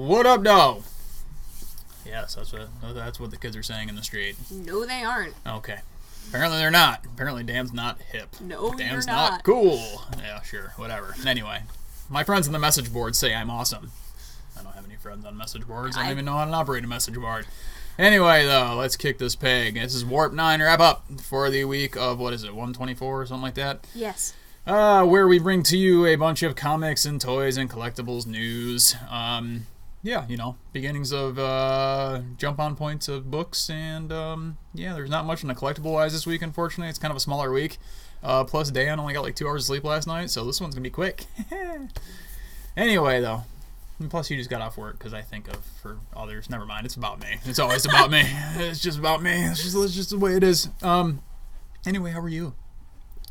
What up, though? Yes, that's what the kids are saying in the street. No, they aren't. Okay. Apparently they're not. Apparently Dan's not hip. No, Dan's you're not. not cool. Yeah, sure, whatever. Anyway, my friends on the message board say I'm awesome. I don't have any friends on message boards. I don't even know how to operate a message board. Anyway, though, let's kick this peg. This is Warp 9 wrap up for the week of, 124 or something like that? Yes. Where we bring to you a bunch of comics and toys and collectibles news. Yeah, beginnings of jump on points of books, and yeah, there's not much in the collectible wise this week, unfortunately. It's kind of a smaller week. Plus, Dan only got like 2 hours of sleep last night, so this one's gonna be quick. Anyway, though, and plus you just got off work because I think of for others. Never mind, it's about me. It's always about me. It's just about me. It's just the way it is. Anyway, how are you?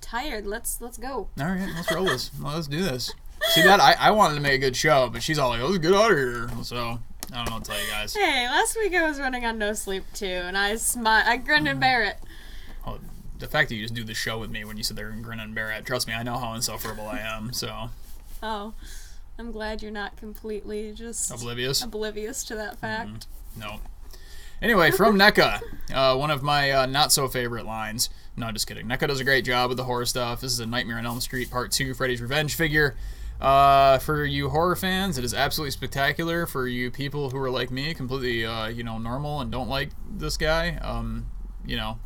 Tired. Let's go. All right, let's roll this. Let's do this. See that? I wanted to make a good show, but she's all like, let's get out of here. So, I don't know what to tell you guys. Hey, last week I was running on no sleep too, and I grinned and bear it. Oh, the fact that you just do the show with me when you sit there and grin and bear it, trust me, I know how insufferable I am, so. Oh, I'm glad you're not completely just oblivious to that fact. No. Anyway, from Neca, one of my not-so-favorite lines. No, just kidding. Neca does a great job with the horror stuff. This is a Nightmare on Elm Street Part 2 Freddy's Revenge figure. For you horror fans, it is absolutely spectacular. For you people who are like me, completely, normal and don't like this guy,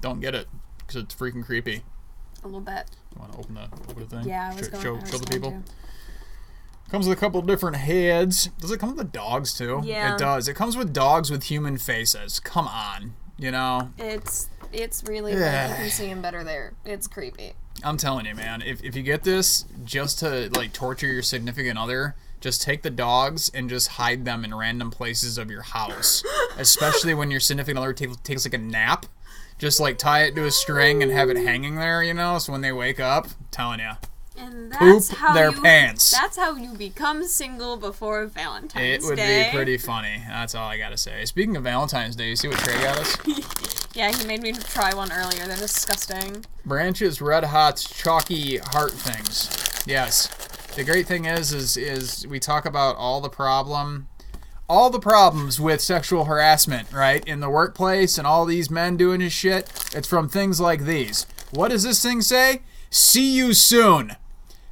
don't get it because it's freaking creepy. A little bit. You want to open the thing? Yeah, I was show the people. To. Comes with a couple different heads. Does it come with the dogs too? Yeah. It does. It comes with dogs with human faces. Come on, It's really good. You can see him better there. It's creepy. I'm telling you, man. If you get this just to like torture your significant other, just take the dogs and just hide them in random places of your house. Especially when your significant other takes like a nap. Just like tie it to a string and have it hanging there, so when they wake up, I'm telling you. And that's pants. That's how you become single before Valentine's Day. It would be pretty funny. That's all I gotta say. Speaking of Valentine's Day, you see what Trey got us? Yeah, he made me try one earlier. They're disgusting. Branches Red Hot's chalky heart things. Yes. The great thing is we talk about all the problems with sexual harassment, right? In the workplace and all these men doing his shit. It's from things like these. What does this thing say? See you soon.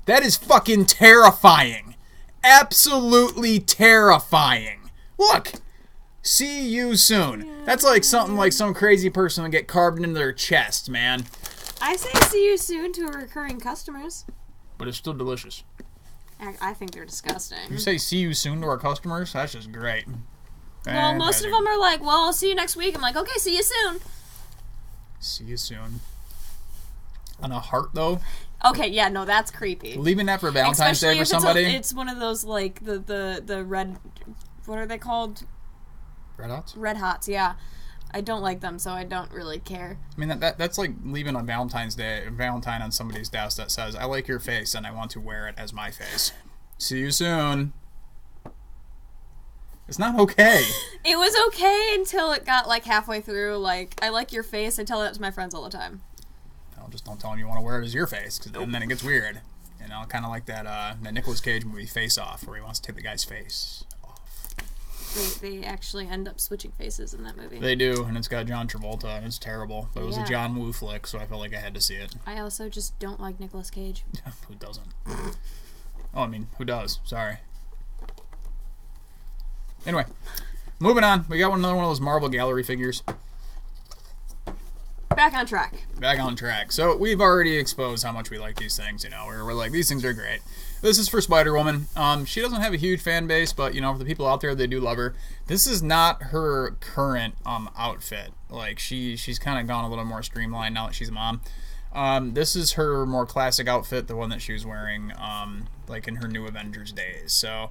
That is fucking terrifying. Absolutely terrifying. Look. See you soon. That's like something like some crazy person would get carved into their chest, man. I say see you soon to recurring customers. But it's still delicious. I think they're disgusting. You say see you soon to our customers? That's just great. Well, most of them are like, well, I'll see you next week. I'm like, okay, see you soon. See you soon. On a heart, though? Okay, yeah, no, that's creepy. Leaving that for Valentine's Day for somebody? It's one of those, like, the red... What are they called? Red Hots? Red Hots, yeah. I don't like them, so I don't really care. I mean, that's like leaving on Valentine's Day, Valentine on somebody's desk that says, I like your face and I want to wear it as my face. See you soon. It's not okay. It was okay until it got, like, halfway through, like, I like your face. I tell that to my friends all the time. Well, just don't tell them you want to wear it as your face, cause then it gets weird. Kind of like that Nicolas Cage movie, Face Off, where he wants to take the guy's face off. They actually end up switching faces in that movie. They do, and it's got John Travolta, and it's terrible. But it was a John Woo flick, so I felt like I had to see it. I also just don't like Nicolas Cage. Who doesn't? Oh, I mean, who does? Sorry. Anyway, moving on. We got another one of those Marvel Gallery figures. Back on track. Back on track. So we've already exposed how much we like these things, We're like, these things are great. This is for Spiderwoman. She doesn't have a huge fan base, but, for the people out there, they do love her. This is not her current outfit. Like, she's kind of gone a little more streamlined now that she's a mom. This is her more classic outfit, the one that she was wearing, like, in her New Avengers days. So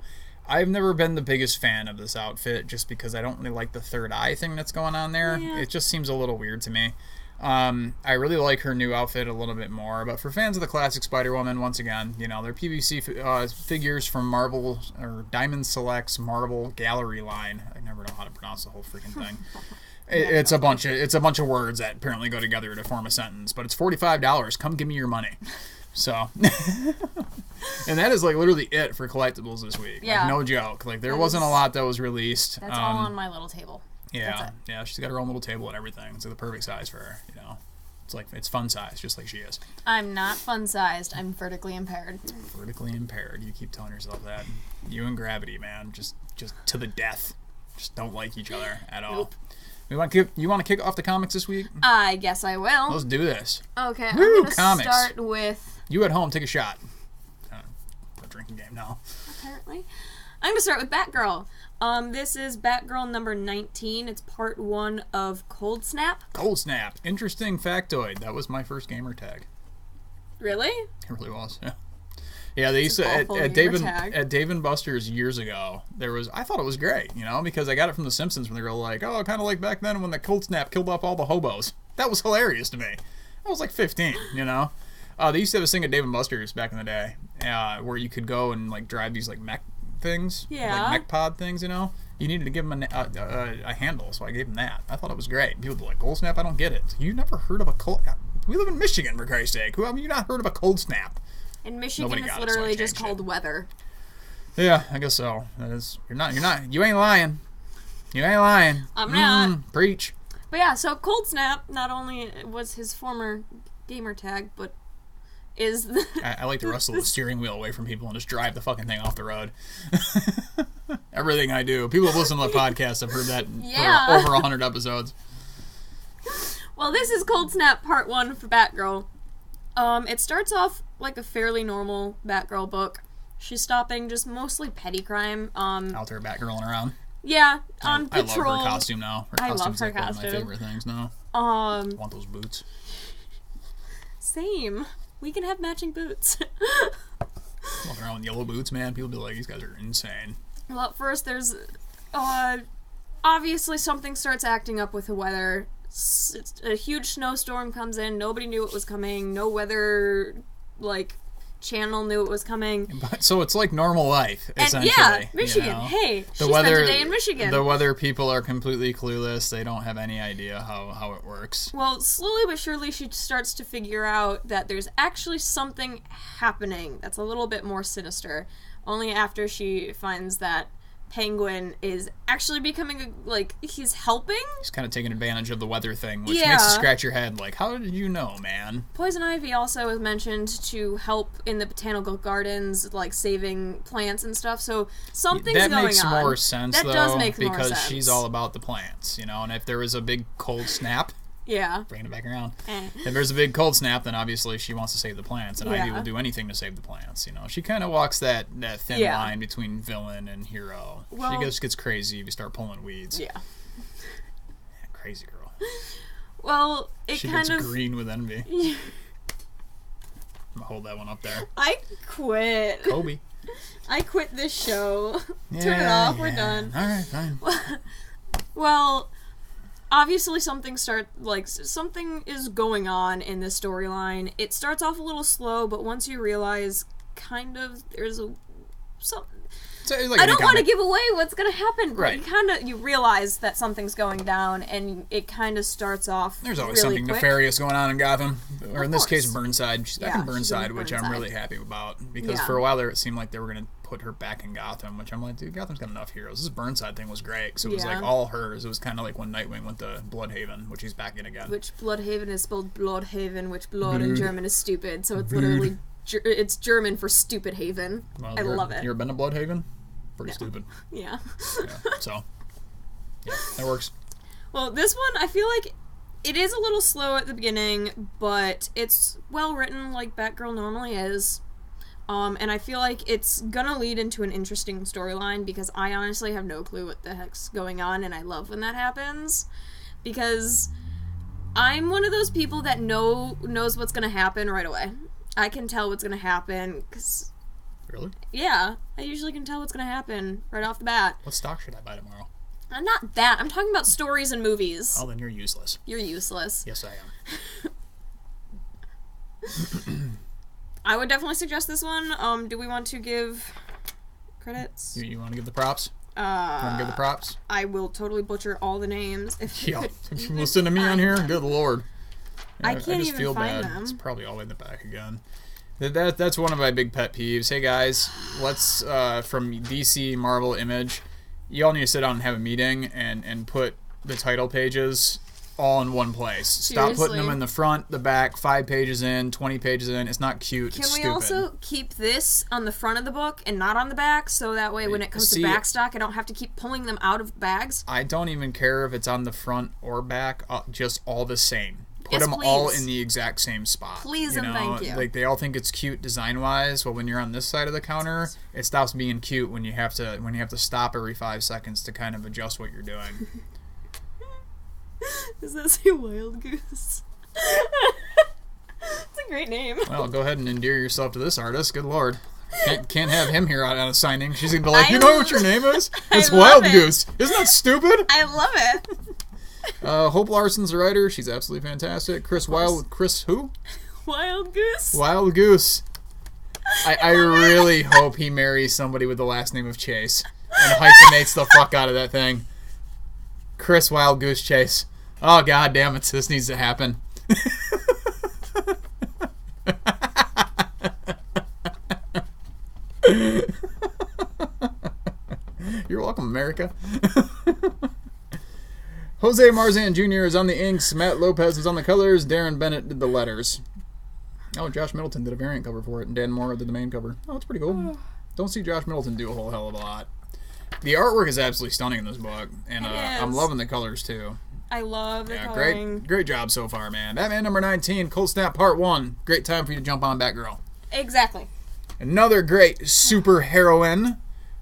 I've never been the biggest fan of this outfit just because I don't really like the third eye thing that's going on there. Yeah. It just seems a little weird to me. I really like her new outfit a little bit more, but for fans of the classic Spider-Woman, once again, they're PVC figures from Marvel, or Diamond Select's Marvel Gallery line. I never know how to pronounce the whole freaking thing. It's a bunch of words that apparently go together to form a sentence, but it's $45. Come give me your money. So, And that is like literally it for collectibles this week. Yeah. Like, no joke. Like there wasn't a lot that was released. That's all on my little table. Yeah. Yeah, she's got her own little table and everything. It's like the perfect size for her, you know. It's like it's fun size, just like she is. I'm not fun-sized. I'm vertically impaired. Vertically impaired. You keep telling yourself that. You and Gravity, man, just to the death. Just don't like each other at all. Nope. You want to kick off the comics this week? I guess I will. Let's do this. Okay, Woo, I'm going to start with... You at home, take a shot. A drinking game now. Apparently. I'm going to start with Batgirl. This is Batgirl number 19. It's part 1 of Cold Snap. Cold Snap. Interesting factoid. That was my first gamer tag. Really? It really was. Yeah. Yeah, they used to at Dave and Buster's years ago. I thought it was great, you know, because I got it from The Simpsons when they were like, oh, kind of like back then when the Cold Snap killed off all the hobos. That was hilarious to me. I was like 15, you know. They used to have a thing at Dave and Buster's back in the day, where you could go and like drive these like mech things, like mech pod things, you know. You needed to give them a handle, so I gave them that. I thought it was great. People were like, Cold Snap, I don't get it. You never heard of a cold? We live in Michigan, for Christ's sake. Who have you not heard of a Cold Snap? In Michigan, it's literally just called weather. Yeah, I guess so. That is, you ain't lying. You ain't lying. I'm not. Preach. But yeah, so Cold Snap not only was his former gamer tag, but is I like to wrestle the steering wheel away from people and just drive the fucking thing off the road. Everything I do. People who listen to the podcast have heard that for over 100 episodes. Well, this is Cold Snap Part 1 for Batgirl. It starts off like a fairly normal Batgirl book. She's stopping just mostly petty crime. Out there Batgirling around. Yeah, on patrol. I love her costume now. Her costume's like one of my favorite things now. I want those boots. Same. We can have matching boots. Walking around with yellow boots, man. People be like, these guys are insane. Well, at first there's... obviously something starts acting up with the weather. A huge snowstorm comes in. Nobody knew it was coming. No weather, channel knew it was coming. So it's like normal life, essentially. Yeah, Michigan. You know? Hey, she spent a day in Michigan. The weather people are completely clueless. They don't have any idea how it works. Well, slowly but surely she starts to figure out that there's actually something happening that's a little bit more sinister. Only after she finds that Penguin is actually becoming he's helping. He's kind of taking advantage of the weather thing, which makes you scratch your head like, how did you know, man? Poison Ivy also is mentioned to help in the botanical gardens, saving plants and stuff, so something's going on. That makes more sense, that though, does make more because sense. She's all about the plants, you know, and if there was a big cold snap... Yeah. Bringing it back around. If there's a big cold snap, then obviously she wants to save the plants, and Ivy will do anything to save the plants. You know, she kind of walks that thin line between villain and hero. Well, she just gets crazy if you start pulling weeds. Yeah. Crazy girl. Well, she gets green with envy. I'm gonna hold that one up there. I quit. Kobe. I quit this show. Turn it off. We're done. All right, fine. Well. Obviously something is going on in this storyline. It starts off a little slow, but once you realize there's I don't want to give away what's going to happen, but right. You realize that something's going down, and it kind of starts off There's always really something quick. Nefarious going on in Gotham, or in this case Burnside. She's back in Burnside, which I'm really happy about, because for a while there it seemed like they were going to put her back in Gotham, which I'm like, dude, Gotham's got enough heroes. This Burnside thing was great, because it was all hers. It was kind of like when Nightwing went to Bloodhaven, which he's back in again. Which Bloodhaven is spelled Bloodhaven, which blood in German is stupid, so it's literally it's German for stupid haven. Well, I love it. You ever been to Bloodhaven? Pretty stupid. Yeah. So, that works. Well, this one, I feel like it is a little slow at the beginning, but it's well written like Batgirl normally is. And I feel like it's gonna lead into an interesting storyline, because I honestly have no clue what the heck's going on, and I love when that happens, because I'm one of those people that knows what's gonna happen right away. I can tell what's gonna happen, because... Really? Yeah, I usually can tell what's gonna happen right off the bat. What stock should I buy tomorrow? Not that. I'm talking about stories and movies. Oh, then you're useless. You're useless. Yes, I am. I would definitely suggest this one. Do we want to give credits? You want to give the props? You want to give the props? I will totally butcher all the names. If you listen to me on here? Good lord. I can't just even feel find bad. them. It's probably all the way in the back again. That's one of my big pet peeves. Hey guys, let's from DC, Marvel, Image, you all need to sit down and have a meeting and put the title pages all in one place. Stop putting them in the front, the back, 5 pages in, 20 pages in. It's not cute. It's stupid. Can we also keep this on the front of the book and not on the back, so that way when it comes to backstock, I don't have to keep pulling them out of bags? I don't even care if it's on the front or back, just all the same. Put Yes, them please. all in the exact same spot. Please and thank you. Like, they all think it's cute design-wise. Well, when you're on this side of the counter, it stops being cute when you have to stop every 5 seconds to kind of adjust what you're doing. Does that say Wild Goose? It's a great name. Well, go ahead and endear yourself to this artist. Good lord. Can't have him here on a signing. She's going to be like, you know what your name is? It's Wild Goose. Isn't that stupid? I love it. Hope Larson's the writer. She's absolutely fantastic. Chris who? Wild Goose. Wild Goose. I really hope he marries somebody with the last name of Chase and hyphenates the fuck out of that thing. Chris Wild Goose Chase. Oh, god damn it. This needs to happen. You're welcome, America. Jose Marzan Jr. is on the inks. Matt Lopez is on the colors. Darren Bennett did the letters. Oh, Josh Middleton did a variant cover for it, and Dan Moore did the main cover. Oh, that's pretty cool. Don't see Josh Middleton do a whole hell of a lot. The artwork is absolutely stunning in this book, and I'm loving the colors too. I love the coloring. Great job so far, man. Batman number 19, Cold Snap Part 1. Great time for you to jump on Batgirl. Exactly. Another great super heroine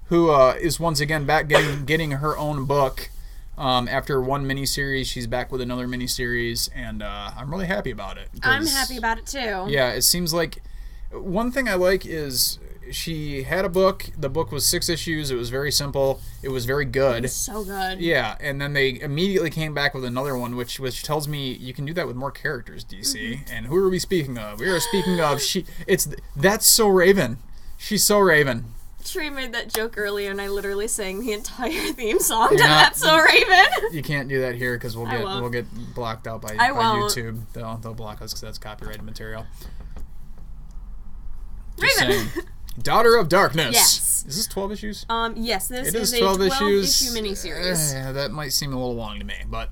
who is once again back getting her own book. After one miniseries, she's back with another miniseries, and I'm really happy about it. I'm happy about it too. Yeah, it seems like one thing I like is she had a book. The book was 6 issues. It was very simple. It was very good. It was so good. Yeah, and then they immediately came back with another one, which tells me you can do that with more characters, DC. Mm-hmm. And who are we speaking of? We are speaking of that's so Raven. She's so Raven. Trey made that joke earlier, and I literally sang the entire theme song to That's So Raven. You can't do that here because we'll get blocked out by YouTube. They'll block us because that's copyrighted material. Raven. Daughter of Darkness. Yes. Is this 12 issues? Yes, this is a 12 issue issues. miniseries. Yeah, that might seem a little long to me, but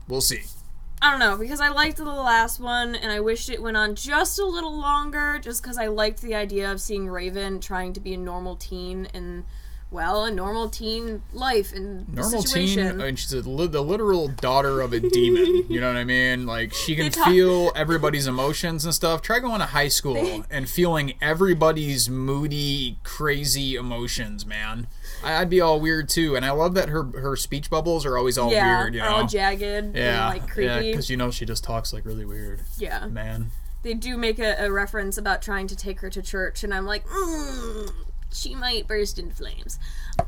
we'll see. I don't know, because I liked the last one, and I wished it went on just a little longer, just because I liked the idea of seeing Raven trying to be a normal teen and, well, a normal teen life and situation. Teen, and she's the literal daughter of a demon. You know what I mean? Like, she can feel everybody's emotions and stuff. Try going to high school and feeling everybody's moody, crazy emotions, man. I'd be all weird too, and I love that her speech bubbles are always all weird, you know? all jagged and like creepy. Yeah, because you know she just talks like really weird. Yeah. Man. They do make a reference about trying to take her to church, and I'm like, she might burst into flames.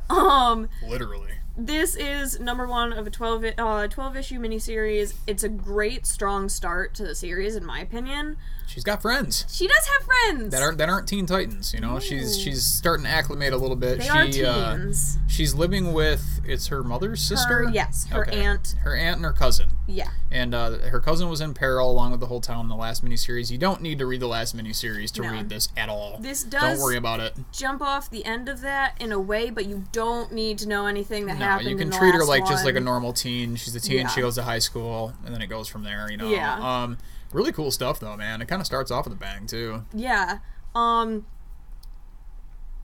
Literally. This is number 1 of a 12-issue miniseries. It's a great, strong start to the series, in my opinion. She's got friends. She does have friends that aren't Teen Titans. You know, she's starting to acclimate a little bit. They are teens. She's living with her mother's sister. Her aunt. Her aunt and her cousin. Yeah. And her cousin was in peril along with the whole town in the last miniseries. You don't need to read the last miniseries to read this at all. This does. Don't worry about it. Jump off the end of that in a way, but you don't need to know anything that happened. You can in the treat her last like one. just like a normal teen. She's a teen. She goes to high school, and then it goes from there. You know. Yeah. Really cool stuff though, man. It kind of starts off with a bang too. Yeah.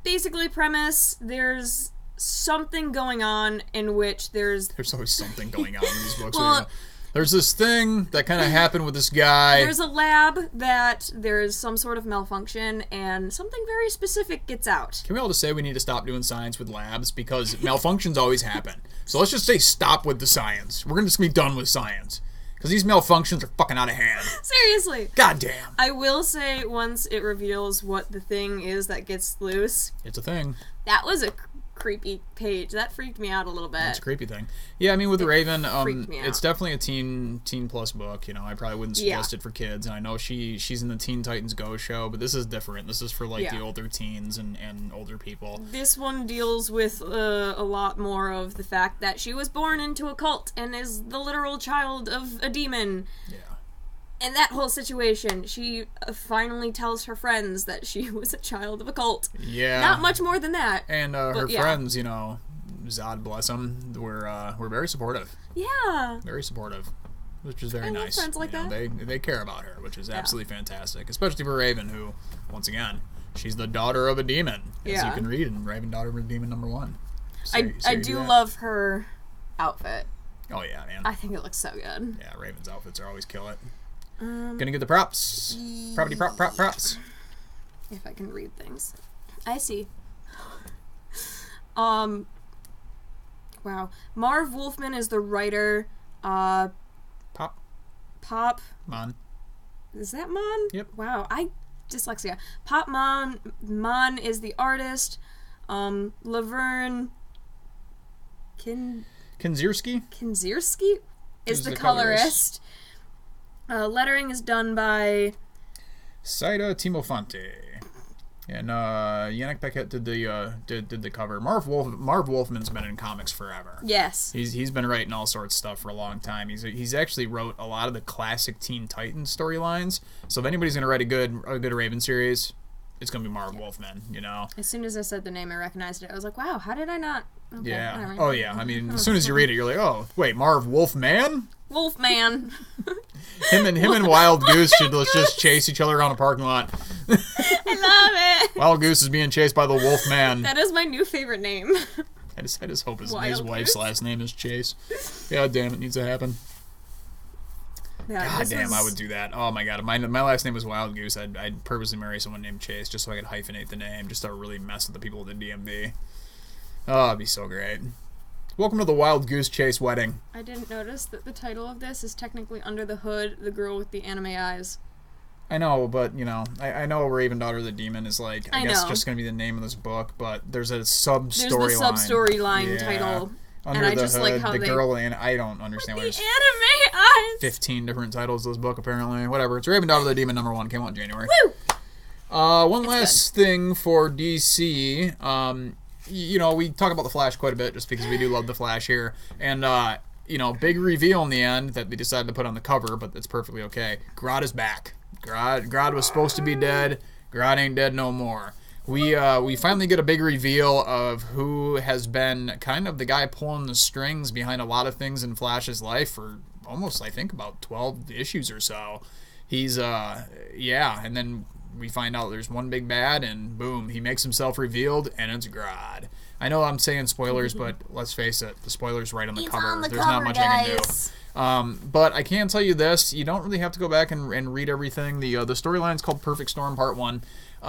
Basically, premise: there's something going on in which there's always something going on in these books. Well, there's this thing that kind of happened with this guy. There's a lab that there's some sort of malfunction, and something very specific gets out. Can we all just say we need to stop doing science with labs because malfunctions always happen? So let's just say stop with the science. We're just gonna be done with science. Because these malfunctions are fucking out of hand. Seriously. God damn. I will say, once it reveals what the thing is that gets loose... It's a thing. That was a creepy page. That freaked me out a little bit. It's a creepy thing. Yeah, I mean, with Raven, it's definitely a teen plus book. You know, I probably wouldn't suggest it for kids. And I know she's in the Teen Titans Go show, but this is different. This is for, like, the older teens and older people. This one deals with a lot more of the fact that she was born into a cult and is the literal child of a demon. Yeah. in that whole situation, she finally tells her friends that she was a child of a cult. Yeah. Not much more than that. And her friends, you know, Zod bless them, were very supportive. Yeah. Very supportive, which is very nice. Friends like that. They care about her, which is absolutely fantastic, especially for Raven, who, once again, she's the daughter of a demon, as you can read in Raven, Daughter of a Demon #1. I do love her outfit. Oh yeah, man. I think it looks so good. Yeah, Raven's outfits are always kill it. Gonna get the props. Props. If I can read things. I see. Wow. Marv Wolfman is the writer. Pop. Mon. Is that Mon? Yep. Wow. Dyslexia. Pop Mon. Mon is the artist. Laverne Kinzierski is the colorist. Lettering is done by Saida Timofonte. And Yannick Beckett did the cover. Marv Wolfman's been in comics forever. Yes. He's been writing all sorts of stuff for a long time. He's actually wrote a lot of the classic Teen Titans storylines. So if anybody's gonna write a good Raven series, it's gonna be Marv Wolfman. You know. As soon as I said the name, I recognized it. I was like, wow, how did I not? Okay, yeah. whatever. Oh yeah. I mean, as soon as you read it, you're like, oh wait, Marv Wolfman. Wolfman. him and Wild Goose should just chase each other around a parking lot. I love it. Wild Goose is being chased by the Wolfman. That is my new favorite name. I just hope his Wild wife's Goose? last name is Chase. God damn, it needs to happen. Yeah, God damn, I would do that. Oh my god, if my last name was Wild Goose, I'd purposely marry someone named Chase just so I could hyphenate the name, just to really mess with the people at the DMV. Oh, it'd be so great. Welcome to the Wild Goose Chase wedding. I didn't notice that the title of this is technically Under the Hood, the girl with the anime eyes. I know, but, you know, I know Raven, Daughter of the Demon is, like, I guess know. just going to be the name of this book, but there's a sub-storyline. There's the sub-storyline title. Under and I the just Hood, like how the they... girl, and I don't understand the why there's anime eyes! 15 different titles to this book, apparently. Whatever. It's Raven, Daughter of the Demon #1. Came out in January. Woo! One last thing for DC. You know, we talk about the Flash quite a bit just because we do love the Flash here. And, you know, big reveal in the end that they decided to put on the cover, but it's perfectly okay. Grodd is back. Grodd was supposed to be dead. Grodd ain't dead no more. We finally get a big reveal of who has been kind of the guy pulling the strings behind a lot of things in Flash's life for almost, I think, about 12 issues or so. He's, yeah, and then we find out there's one big bad, and boom, he makes himself revealed, and it's Grodd. I know I'm saying spoilers, but let's face it, the spoiler's right on the cover. On the There's cover, not much guys. I can do. But I can tell you this, you don't really have to go back and read everything. The storyline's called Perfect Storm Part 1.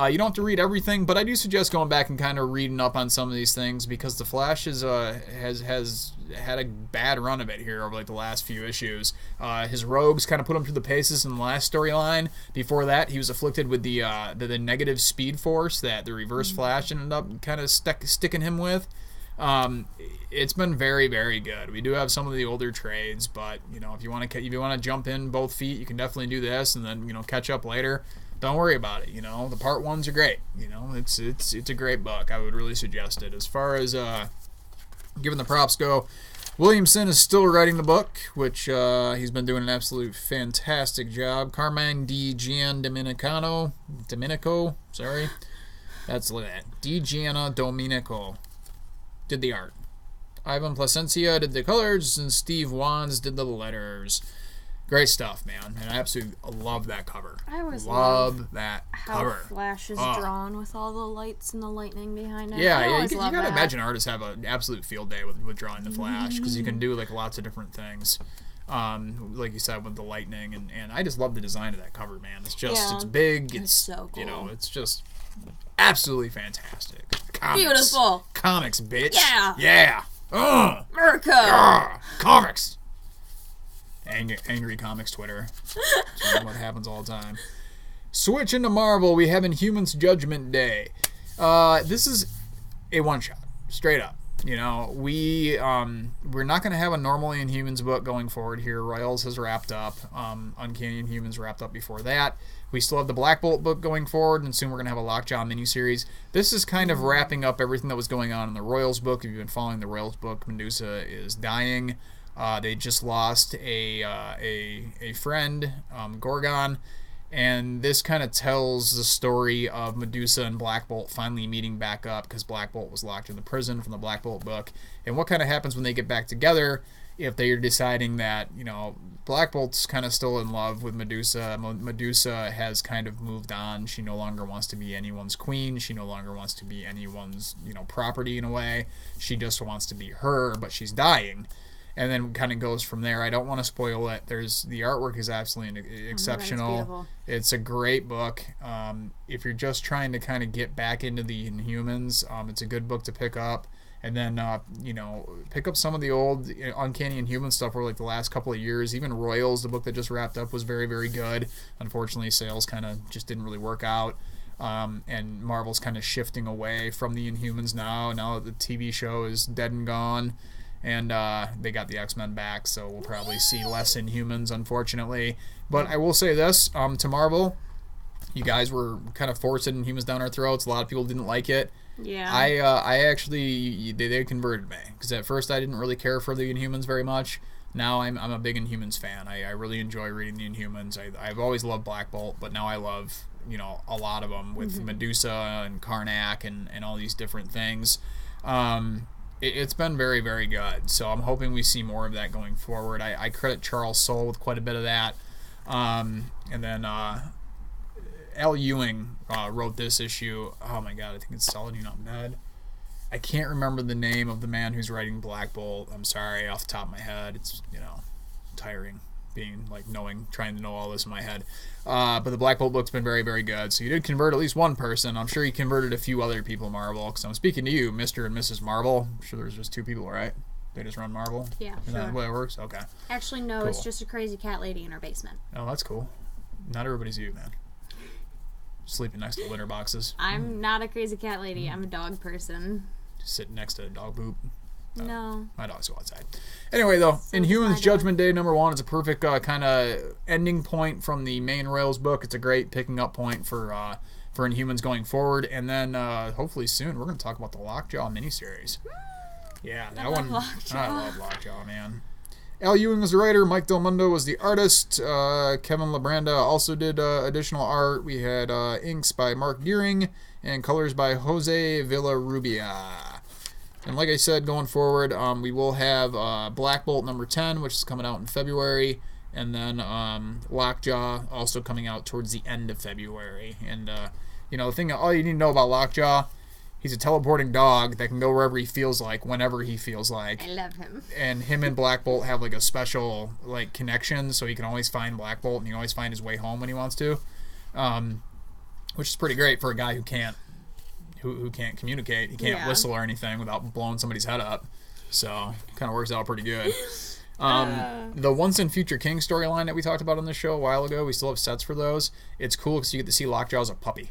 You don't have to read everything, but I do suggest going back and kind of reading up on some of these things because the Flash has had a bad run of it here over like the last few issues. His rogues kind of put him through the paces in the last storyline. Before that, he was afflicted with the negative speed force that the Reverse Flash ended up kind of sticking him with. It's been very, very good. We do have some of the older trades, but you know, if you want to jump in both feet, you can definitely do this, and then catch up later. Don't worry about it. You know, the part ones are great. You know, it's a great book. I would really suggest it. As far as giving the props go, Williamson is still writing the book, which he's been doing an absolute fantastic job. Carmine Di Domenico, sorry, that's that. Di Gianna Domenico did the art. Ivan Placencia did the colors, and Steve Wands did the letters. Great stuff, man, and I absolutely love that cover. I always love that how cover. Flash is drawn with all the lights and the lightning behind it. Yeah, you gotta imagine artists have an absolute field day with drawing the Flash because you can do like lots of different things. Like you said with the lightning, and I just love the design of that cover, man. It's just it's big. It's so cool. You know, it's just absolutely fantastic. Comics. Beautiful. Comics, bitch. Yeah. Yeah. America. Comics. Angry comics Twitter. That's what happens all the time. Switch into Marvel. We have Inhumans Judgment Day. This is a one-shot, straight up. You know, we're not going to have a normal Inhumans book going forward here. Royals has wrapped up. Uncanny Inhumans wrapped up before that. We still have the Black Bolt book going forward, and soon we're going to have a Lockjaw miniseries. This is kind of wrapping up everything that was going on in the Royals book. If you've been following the Royals book, Medusa is dying. They just lost a friend, Gorgon, and this kind of tells the story of Medusa and Black Bolt finally meeting back up because Black Bolt was locked in the prison from the Black Bolt book, and what kind of happens when they get back together if they are deciding that, you know, Black Bolt's kind of still in love with Medusa. Medusa has kind of moved on. She no longer wants to be anyone's queen. She no longer wants to be anyone's, you know, property in a way. She just wants to be her, but she's dying. And then kind of goes from there. I don't want to spoil it. The artwork is absolutely exceptional. It's a great book. If you're just trying to kind of get back into the Inhumans, it's a good book to pick up. And then, you know, pick up some of the old Uncanny Inhuman stuff where, like, the last couple of years. Even Royals, the book that just wrapped up, was very, very good. Unfortunately, sales kind of just didn't really work out. And Marvel's kind of shifting away from the Inhumans now. Now that the TV show is dead and gone. And they got the X-Men back, so we'll probably see less Inhumans, unfortunately. But I will say this, to Marvel, you guys were kind of forcing Inhumans down our throats. A lot of people didn't like it. Yeah. I actually, they converted me. Because at first I didn't really care for the Inhumans very much. Now I'm a big Inhumans fan. I really enjoy reading the Inhumans. I've always loved Black Bolt, but now I love, you know, a lot of them with Medusa and Karnak and all these different things. It's been very, very good. So I'm hoping we see more of that going forward. I credit Charles Soule with quite a bit of that. And then Al Ewing wrote this issue. Oh my god, I think it's Solid You Not Dead. I can't remember the name of the man who's writing Black Bolt. I'm sorry, off the top of my head. It's, you know, tiring being, like, trying to know all this in my head. But the Black Bolt book's been very, very good. So you did convert at least one person. I'm sure you converted a few other people, Marvel. Because I'm speaking to you, Mr. and Mrs. Marvel. I'm sure there's just two people, right? They just run Marvel? Yeah, Is that the way it works? Okay. Actually, no, Cool. It's just a crazy cat lady in her basement. Oh, that's cool. Not everybody's you, man. Sleeping next to litter boxes. I'm not a crazy cat lady. I'm a dog person. Just sitting next to a dog poop. No. My dogs go outside. Anyway, though, Inhumans Judgment Day #1 is a perfect kind of ending point from the main Royals book. It's a great picking up point for Inhumans going forward. And then hopefully soon we're going to talk about the Lockjaw miniseries. Yeah, that one. Lockjaw. I love Lockjaw, man. Al Ewing was the writer. Mike Del Mundo was the artist. Kevin Labranda also did additional art. We had inks by Mark Deering and colors by Jose Villarrubia. And like I said, going forward, we will have Black Bolt #10, which is coming out in February, and then Lockjaw also coming out towards the end of February. And you know, the thing, all you need to know about Lockjaw, he's a teleporting dog that can go wherever he feels like, whenever he feels like. I love him. And him and Black Bolt have like a special like connection, so he can always find Black Bolt and he can always find his way home when he wants to, which is pretty great for a guy who can't communicate. He can't whistle or anything without blowing somebody's head up. So kind of works out pretty good. The Once and Future King storyline that we talked about on the show a while ago, we still have sets for those. It's cool because you get to see Lockjaw as a puppy.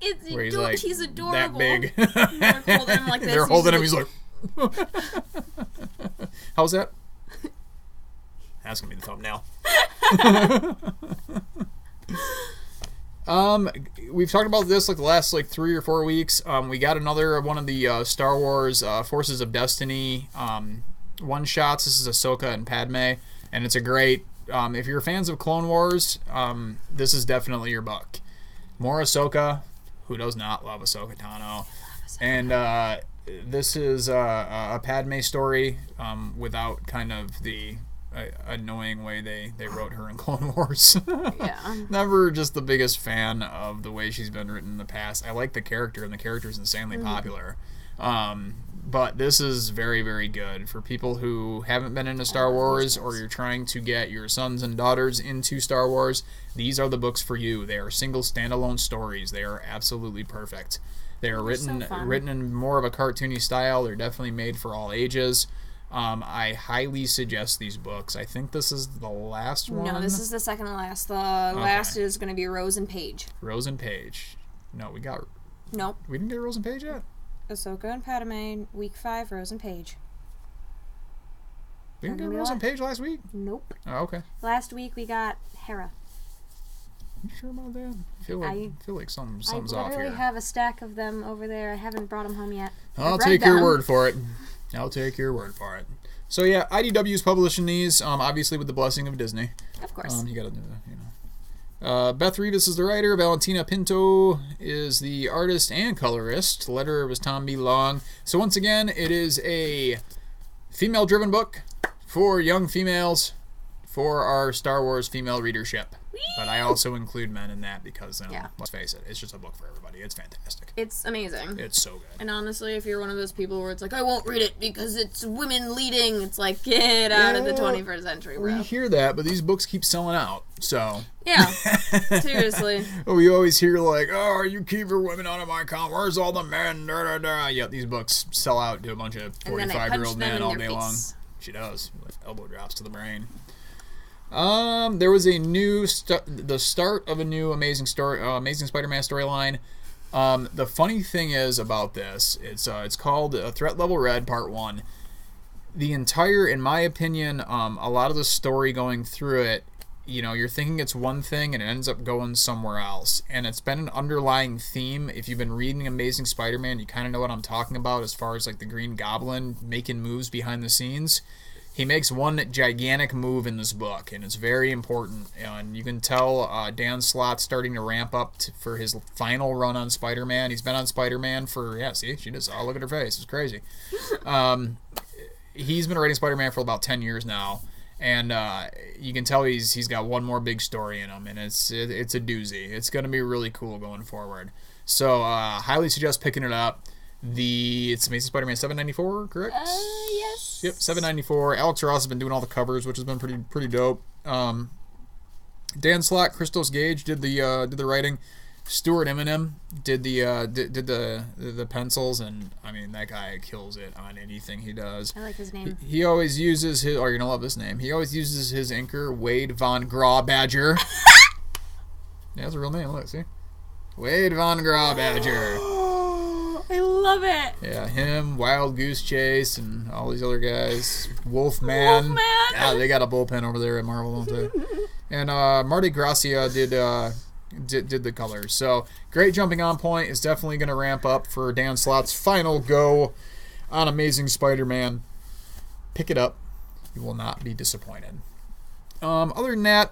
He's adorable. That big. They're holding him like this. They're holding him. He's like, how's that? That's gonna be the thumbnail. We've talked about this like the last like 3 or 4 weeks. We got another one of the Star Wars Forces of Destiny one shots. This is Ahsoka and Padme, and it's a great. If you're fans of Clone Wars, this is definitely your book. More Ahsoka. Who does not love Ahsoka Tano? And this is a Padme story without kind of the annoying way they wrote her in Clone Wars. Yeah. Never just the biggest fan of the way she's been written in the past. I like the character, and the character is insanely popular. But this is very, very good for people who haven't been into Star Wars, or you're trying to get your sons and daughters into Star Wars. These are the books for you. They are single, standalone stories. They are absolutely perfect. They are written in more of a cartoony style. They're definitely made for all ages. I highly suggest these books. I think this is the last one. No, this is the second to last. The last is going to be Rose and Paige. Rose and Paige. No, we got... Nope. We didn't get Rose and Paige yet? Ahsoka and Padme, week 5, Rose and Paige. We didn't get Rose and Paige last week? Nope. Oh, okay. Last week we got Hera. You sure about that? I feel like something's off here. I literally have a stack of them over there. I haven't brought them home yet. I'll take your word for it. I'll take your word for it. So yeah, IDW is publishing these, obviously with the blessing of Disney. Of course. You gotta, Beth Rivas is the writer. Valentina Pinto is the artist and colorist. Letterer was Tom B. Long. So once again, it is a female-driven book for young females for our Star Wars female readership. Whee! But I also include men in that because, let's face it, it's just a book for everybody. It's fantastic. It's amazing. It's so good. And honestly, if you're one of those people where it's like, I won't read it because it's women leading, it's like, get out of the 21st century, bro. We hear that, but these books keep selling out, so... Yeah, seriously. We always hear like, oh, you keep your women out of my con. Where's all the men? Da, da, da. Yeah, these books sell out to a bunch of 45-year-old men all day long. She does. With elbow drops to the brain. There was a new the start of a new Amazing Spider-Man storyline. The funny thing is about this, it's called Threat Level Red Part 1. The entire, in my opinion, a lot of the story going through it, you're thinking it's one thing and it ends up going somewhere else. And it's been an underlying theme. If you've been reading Amazing Spider-Man, you kind of know what I'm talking about as far as like the Green Goblin making moves behind the scenes. He makes one gigantic move in this book, and it's very important. And you can tell Dan Slott's starting to ramp up for his final run on Spider-Man. He's been on Spider-Man for, see, she just, look at her face. It's crazy. He's been writing Spider-Man for about 10 years now. And you can tell he's got one more big story in him, and it's a doozy. It's going to be really cool going forward. So highly suggest picking it up. It's Amazing Spider-Man 794, correct? Yes. Yep, 794. Alex Ross has been doing all the covers, which has been pretty dope. Dan Slott, Christos Gage did the writing. Stuart Eminem did the pencils, and I mean that guy kills it on anything he does. I like his name. He always uses his. Oh, you're gonna love this name. He always uses his inker Wade Von Grawbadger. Yeah, that's a real name. Look, see, Wade Von Grawbadger. I love it. Yeah, him, Wild Goose Chase, and all these other guys. Wolfman. Yeah, they got a bullpen over there at Marvel, don't they? And Marty Gracia did the colors. So great jumping on point. Is definitely going to ramp up for Dan Slott's final go on Amazing Spider-Man. Pick it up. You will not be disappointed. Other than that,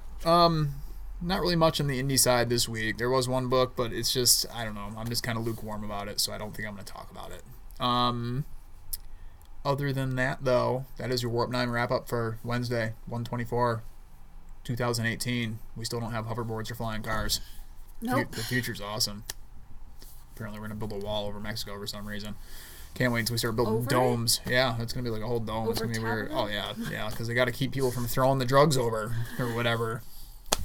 not really much on the indie side this week. There was one book, but it's just, I don't know. I'm just kind of lukewarm about it, so I don't think I'm going to talk about it. Other than that, though, that is your Warp 9 wrap-up for Wednesday, 1/24, 2018. We still don't have hoverboards or flying cars. Nope. The future's awesome. Apparently we're going to build a wall over Mexico for some reason. Can't wait until we start building domes. Yeah, it's going to be like a whole dome. It's going to be weird. Oh, yeah, because they got to keep people from throwing the drugs over or whatever.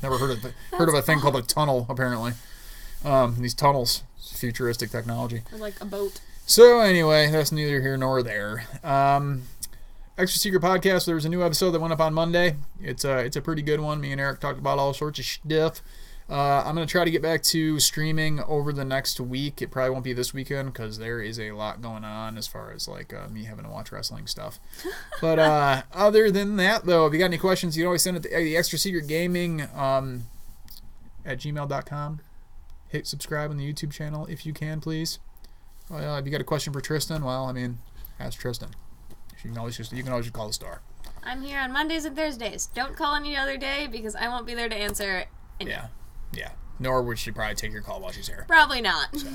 Never heard of a thing called a tunnel, apparently. These tunnels, futuristic technology. Or like a boat. So anyway, that's neither here nor there. Extra Secret Podcast, there was a new episode that went up on Monday. It's a pretty good one. Me and Eric talked about all sorts of stuff. I'm going to try to get back to streaming over the next week. It probably won't be this weekend because there is a lot going on as far as like me having to watch wrestling stuff. But other than that, though, if you got any questions, you can always send it to the Extra Secret Gaming at gmail.com. Hit subscribe on the YouTube channel if you can, please. If you got a question for Tristan, well, I mean, ask Tristan. You can always just call the store. I'm here on Mondays and Thursdays. Don't call any other day because I won't be there to answer. Yeah. Nor would she probably take your call while she's here. Probably not. So.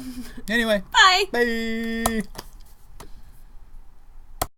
Anyway. Bye. Bye.